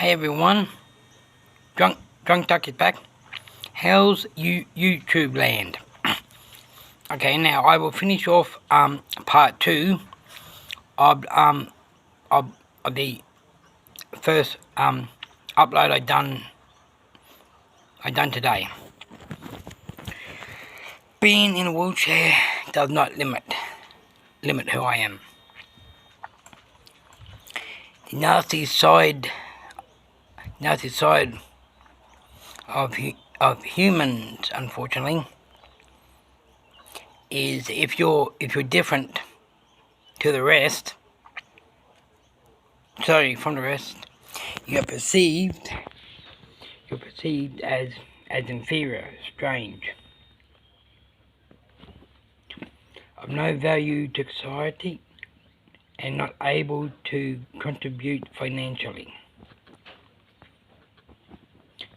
Hey everyone, Drunk Duck is back. How's YouTube land? Okay, now I will finish off part 2 of the first upload I done today. Being in a wheelchair does not limit who I am. The nasty side of humans, unfortunately, is if you're different to the rest, from the rest, you're perceived as inferior, strange, of no value to society, and not able to contribute financially.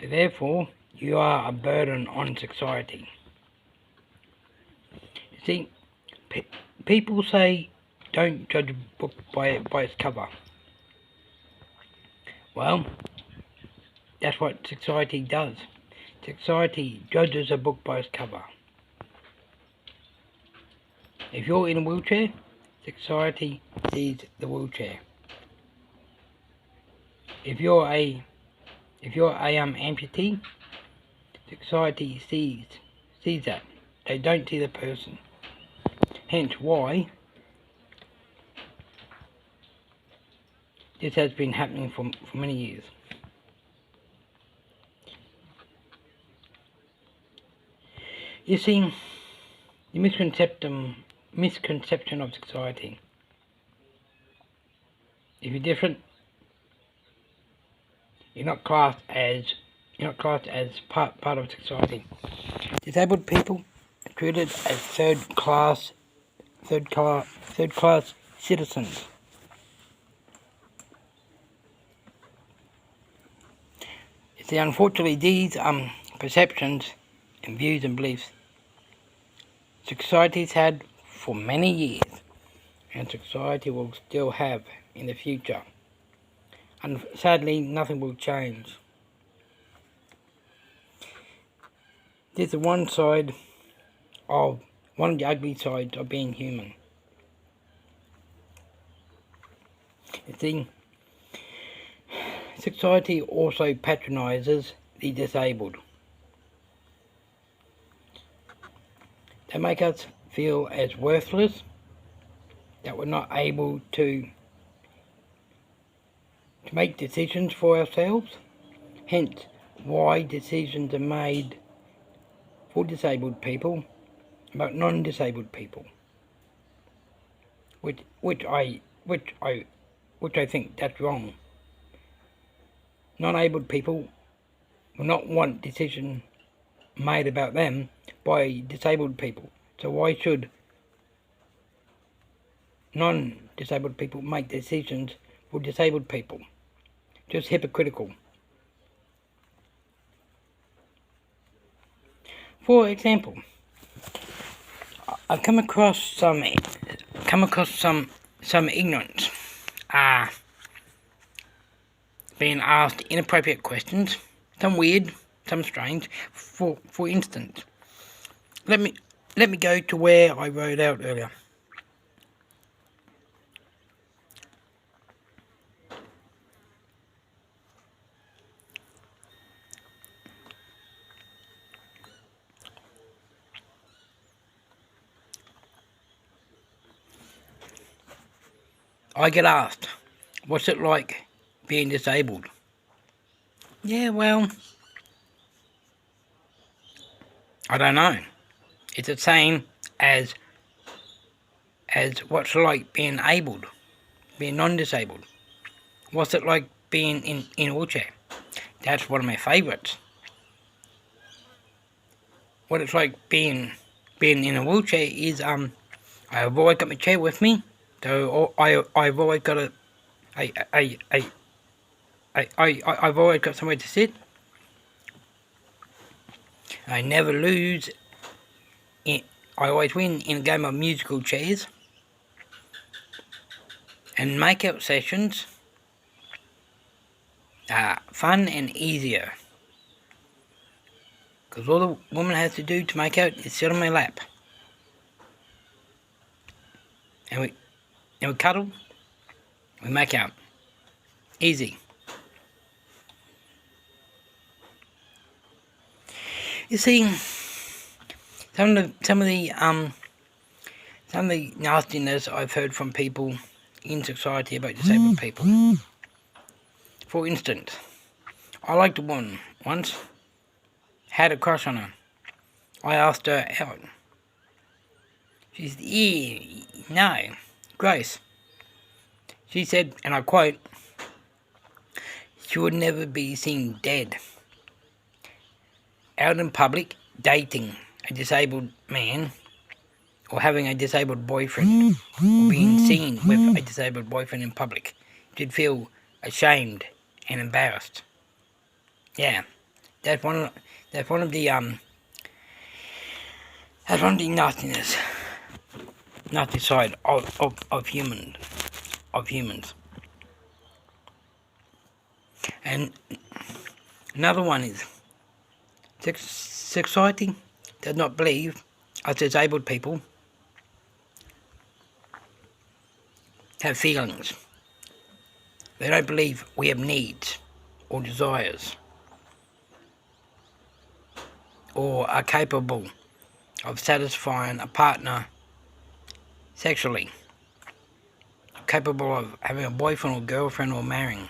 So therefore, you are a burden on society. You see, people say, don't judge a book by its cover. Well, that's what society does. Society judges a book by its cover. If you're in a wheelchair, society sees the wheelchair. If you're a amputee, society sees that. They don't see the person. Hence why this has been happening for many years. You see, the misconception of society. If you're different, you're not classed as part of society. Disabled people are treated as third class citizens. You see, unfortunately, these perceptions and views and beliefs society's had for many years, and society will still have in the future. And sadly, nothing will change. This is one of the ugly sides of being human. You see, society also patronizes the disabled. They make us feel as worthless, that we're not able to make decisions for ourselves. Hence why decisions are made for disabled people about non-disabled people, which I think that's wrong. Non-abled people will not want decisions made about them by disabled people. So why should non-disabled people make decisions for disabled people? Just hypocritical. For example, I've come across some ignorance, being asked inappropriate questions, some weird, some strange. For instance, let me go to where I wrote out earlier. I get asked, what's it like being disabled? Yeah, well, I don't know. It's the same as what's it like being non-disabled. What's it like being in a wheelchair? That's one of my favourites. What it's like being in a wheelchair is I've always got my chair with me, so I've always got I've always got somewhere to sit. I never lose. I always win in a game of musical chairs and make-out sessions. fun and easier. Because all the woman has to do to make out is sit on my lap. And we cuddle, we make out. Easy. You see, some of the nastiness I've heard from people in society about disabled people. For instance, I liked a woman once, had a crush on her. I asked her out. She said, no, gross. She said, and I quote, she would never be seen dead out in public dating a disabled man or having a disabled boyfriend or being seen with a disabled boyfriend in public. She'd feel ashamed and embarrassed. Yeah, that's one of the nasty side of humans. And another one is society does not believe us disabled people have feelings. They don't believe we have needs or desires or are capable of satisfying a partner sexually, capable of having a boyfriend or girlfriend or marrying.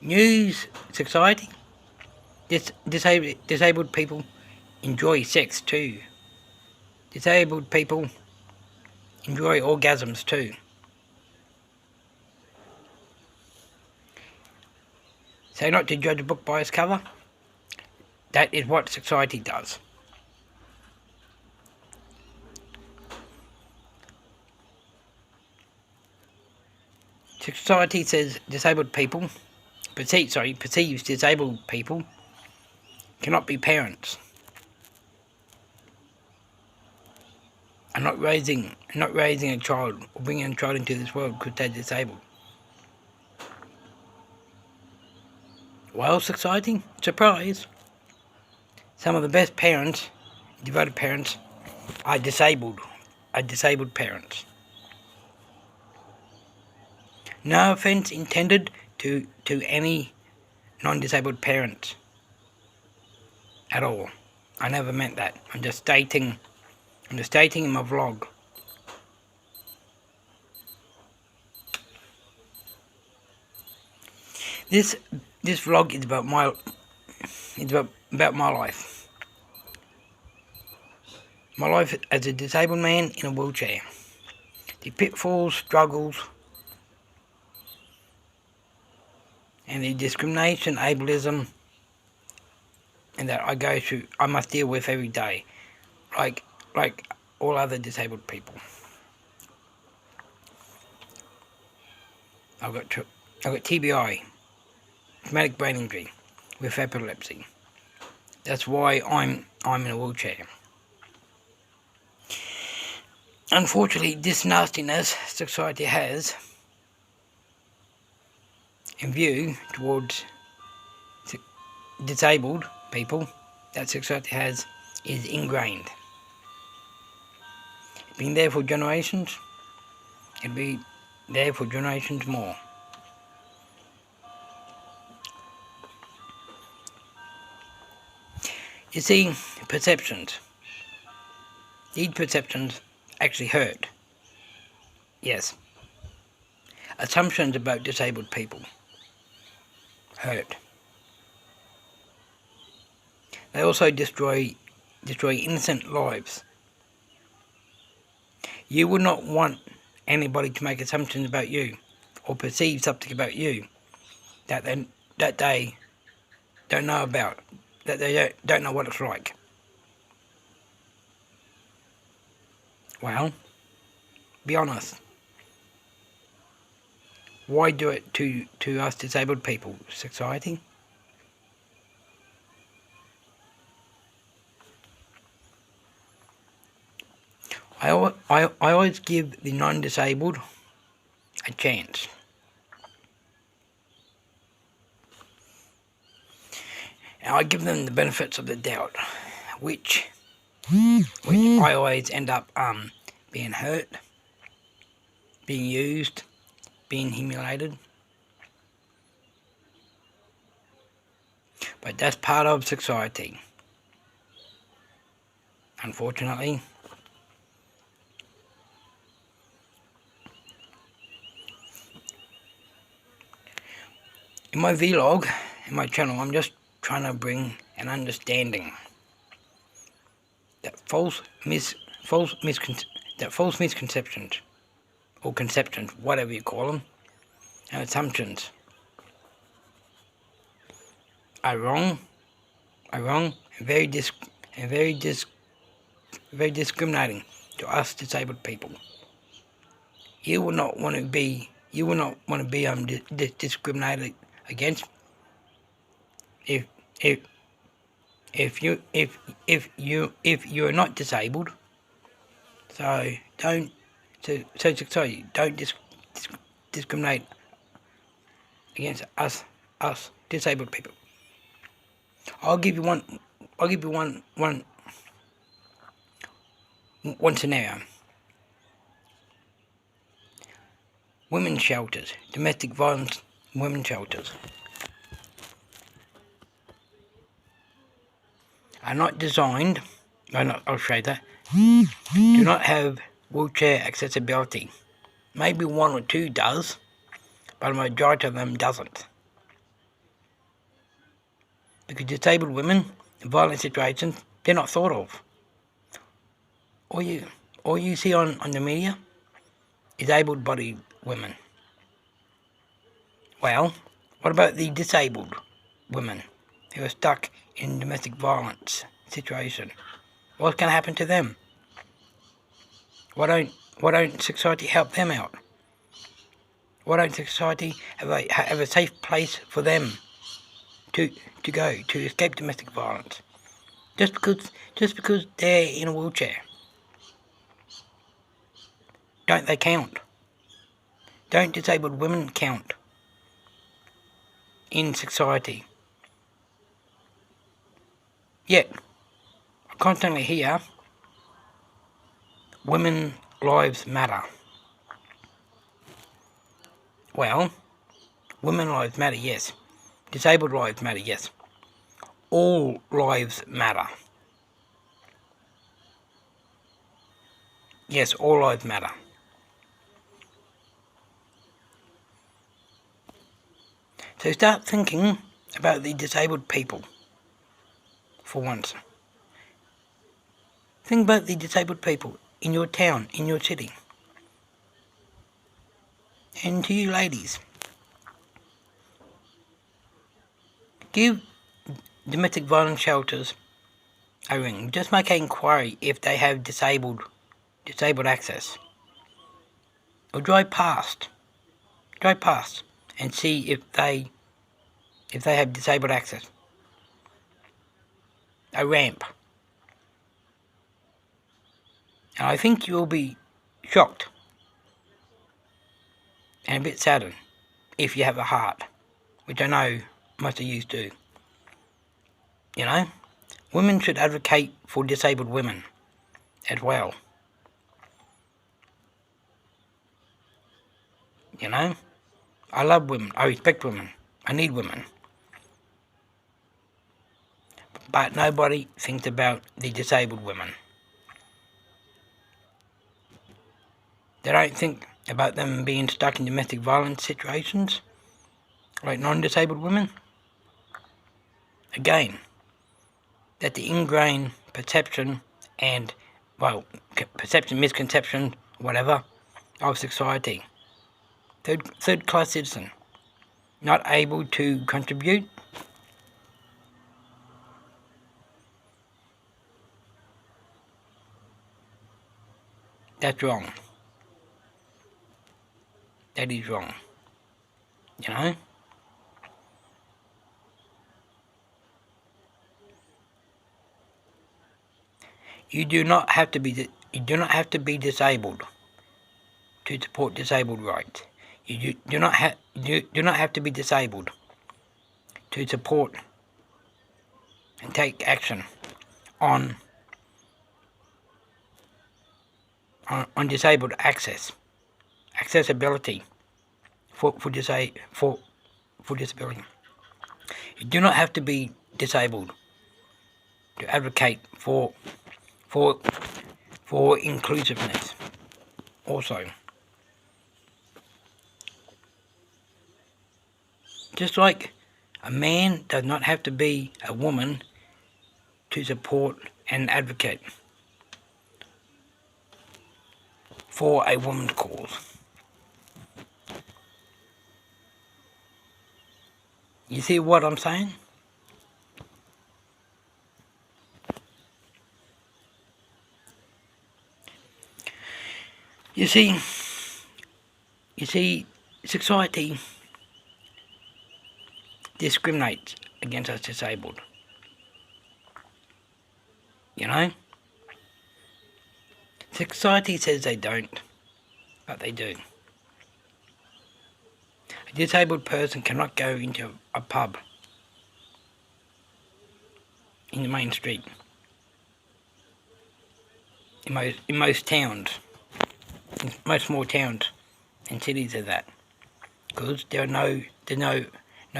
News society, disabled people enjoy sex too. Disabled people enjoy orgasms too. So not to judge a book by its cover, that is what society does. Society says perceives disabled people cannot be parents. And not raising a child or bringing a child into this world because they're disabled. Well, society, surprise, some of the best parents, devoted parents, are disabled parents. No offence intended to any non-disabled parents at all. I never meant that. I'm just stating in my vlog. This vlog is about my life. My life as a disabled man in a wheelchair. The pitfalls, struggles, and the discrimination, ableism, and that I go through, I must deal with every day, like all other disabled people. I've got TBI, traumatic brain injury, with epilepsy. That's why I'm in a wheelchair. Unfortunately, this nastiness society has in view towards disabled people that society has is ingrained. It's been there for generations. It'll be there for generations more. You see, perceptions. These perceptions actually hurt. Yes. Assumptions about disabled people hurt. They also destroy innocent lives. You would not want anybody to make assumptions about you or perceive something about you that they don't know about, that they don't know what it's like. Well, be honest. Why do it to us disabled people, society? I always give the non-disabled a chance. And I give them the benefits of the doubt, which I always end up being hurt, being used, being humiliated. But that's part of society, unfortunately. In my vlog, in my channel, I'm just trying to bring an understanding that false misconceptions, or conceptions, whatever you call them, and assumptions are wrong, and very discriminating to us disabled people. You will not want to be discriminated against if you're not disabled. So don't discriminate against us disabled people. I'll give you one scenario. Women's shelters, domestic violence women's shelters, are not designed, I'll show that, do not have wheelchair accessibility. Maybe one or two does, but a majority of them doesn't. Because disabled women in violent situations, they're not thought of. All you see on the media is able-bodied women. Well, what about the disabled women who are stuck in domestic violence situation? What's going to happen to them? Why don't society help them out? Why don't society have a safe place for them to go to escape domestic violence? Just because they're in a wheelchair, don't they count? Don't disabled women count in society? Yet, I constantly hear, women's lives matter. Well, women's lives matter, yes. Disabled lives matter, yes. All lives matter. Yes, all lives matter. So start thinking about the disabled people for once. Think about the disabled people in your town, in your city. And to you ladies, give domestic violence shelters a ring. Just make an inquiry if they have disabled access. Or drive past and see if they have disabled access. A ramp. And I think you'll be shocked and a bit saddened if you have a heart, which I know most of you do. You know, women should advocate for disabled women as well. You know, I love women, I respect women, I need women. But nobody thinks about the disabled women. They don't think about them being stuck in domestic violence situations, like non-disabled women. Again, that the ingrained perception and, misconception, whatever, of society. Third class citizen, not able to contribute. That's wrong. That is wrong. You know? You do not have to be disabled to support disabled rights. You do not have to be disabled to support and take action on disabled accessibility for disability. You do not have to be disabled to advocate for inclusiveness. Also, just like a man does not have to be a woman to support and advocate for a woman's cause. You see what I'm saying? You see, society discriminates against us disabled. You know? Society says they don't, but they do. A disabled person cannot go into a pub in the main street. In most towns, in most small towns and cities of that, because there's no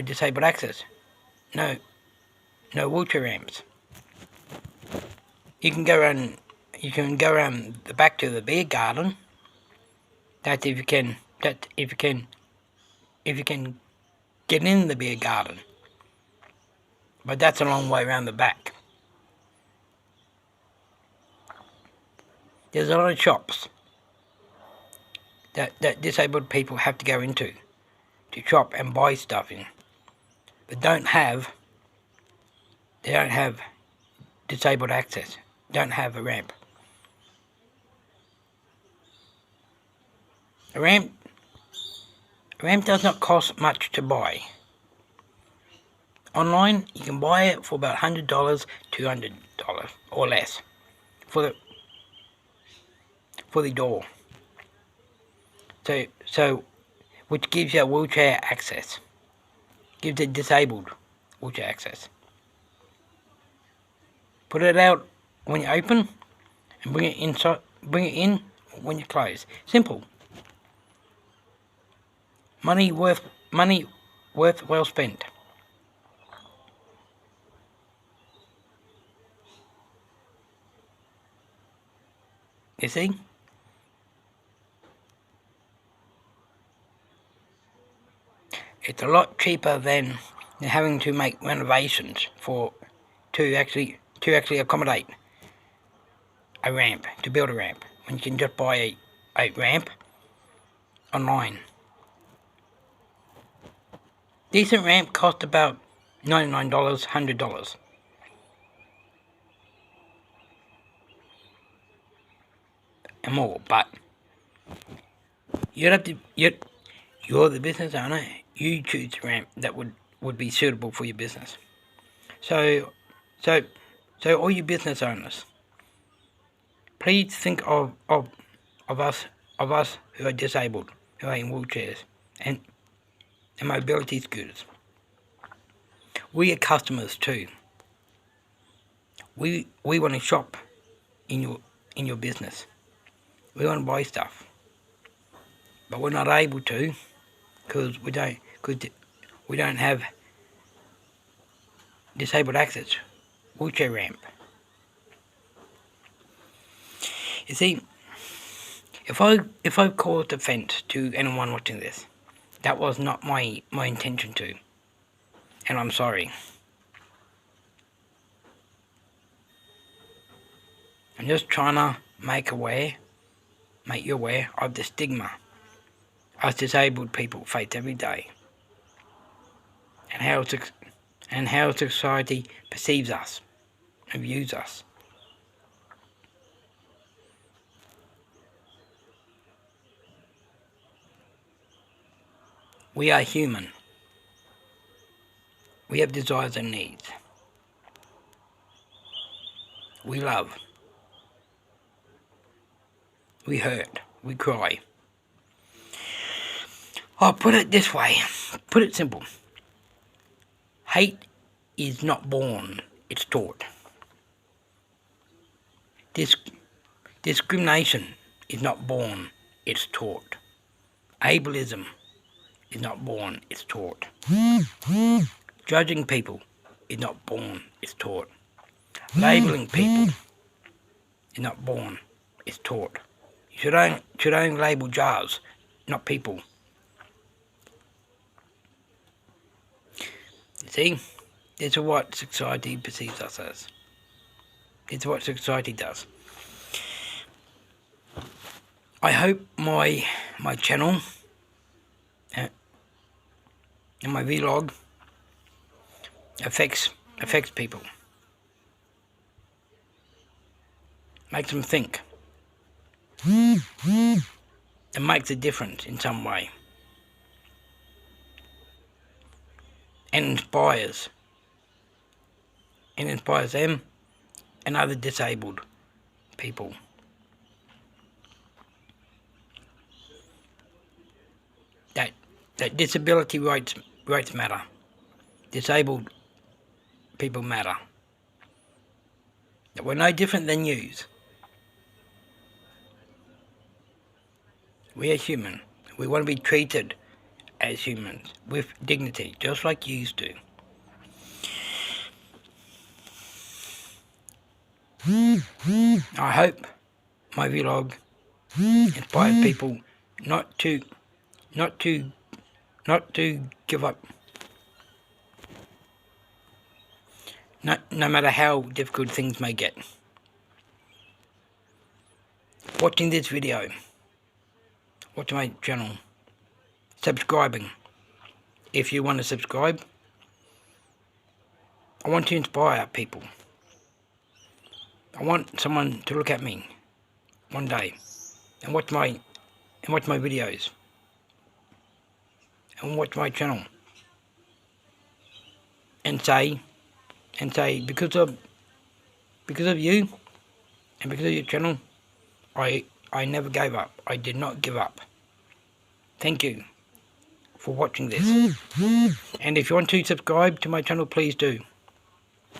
disabled access, no wheelchair ramps. You can go around the back to the beer garden. If you can get in the beer garden, but that's a long way around the back. There's a lot of shops that disabled people have to go into to shop and buy stuff in, but they don't have disabled access, don't have a ramp. A ramp does not cost much to buy. Online, you can buy it for about $100, $200 or less for the door. So, which gives you wheelchair access, gives the disabled wheelchair access. Put it out when you open, and bring it in when you close. Simple. Money worth well spent. You see? It's a lot cheaper than having to make renovations to actually accommodate a ramp, to build a ramp, when you can just buy a ramp online. Decent ramp cost about $99, $100. And more, but you're the business owner, you choose a ramp that would be suitable for your business. So all you business owners, please think of us who are disabled, who are in wheelchairs and mobility scooters. We are customers too. We want to shop in your business. We want to buy stuff, but we're not able to because we don't have disabled access, wheelchair ramp. You see, if I caused offence to anyone watching this, that was not my intention to, and I'm sorry. I'm just trying to make you aware of the stigma us disabled people face every day, and how society perceives us and views us. We are human. We have desires and needs. We love. We hurt. We cry. I'll put it this way. Put it simple. Hate is not born it's taught. Discrimination is not born, it's taught. Ableism is not born, it's taught. Judging people is not born, it's taught. Labelling people is not born, it's taught. You should only label jars, not people. See, this is what society perceives us as. This is what society does. I hope my channel and my vlog affects people. Makes them think. It makes a difference in some way. And inspires them and other disabled people. That disability rights matter. Disabled people matter. That we're no different than yous. We are human. We want to be treated as humans with dignity, just like yous do. I hope my vlog inspires people not to give up. No matter how difficult things may get. Watching this video, watching my channel, subscribing. If you want to subscribe, I want to inspire people. I want someone to look at me one day and watch my videos and watch my channel and say because of you and because of your channel, I never gave up. I did not give up. Thank you for watching this. And if you want to subscribe to my channel, please do.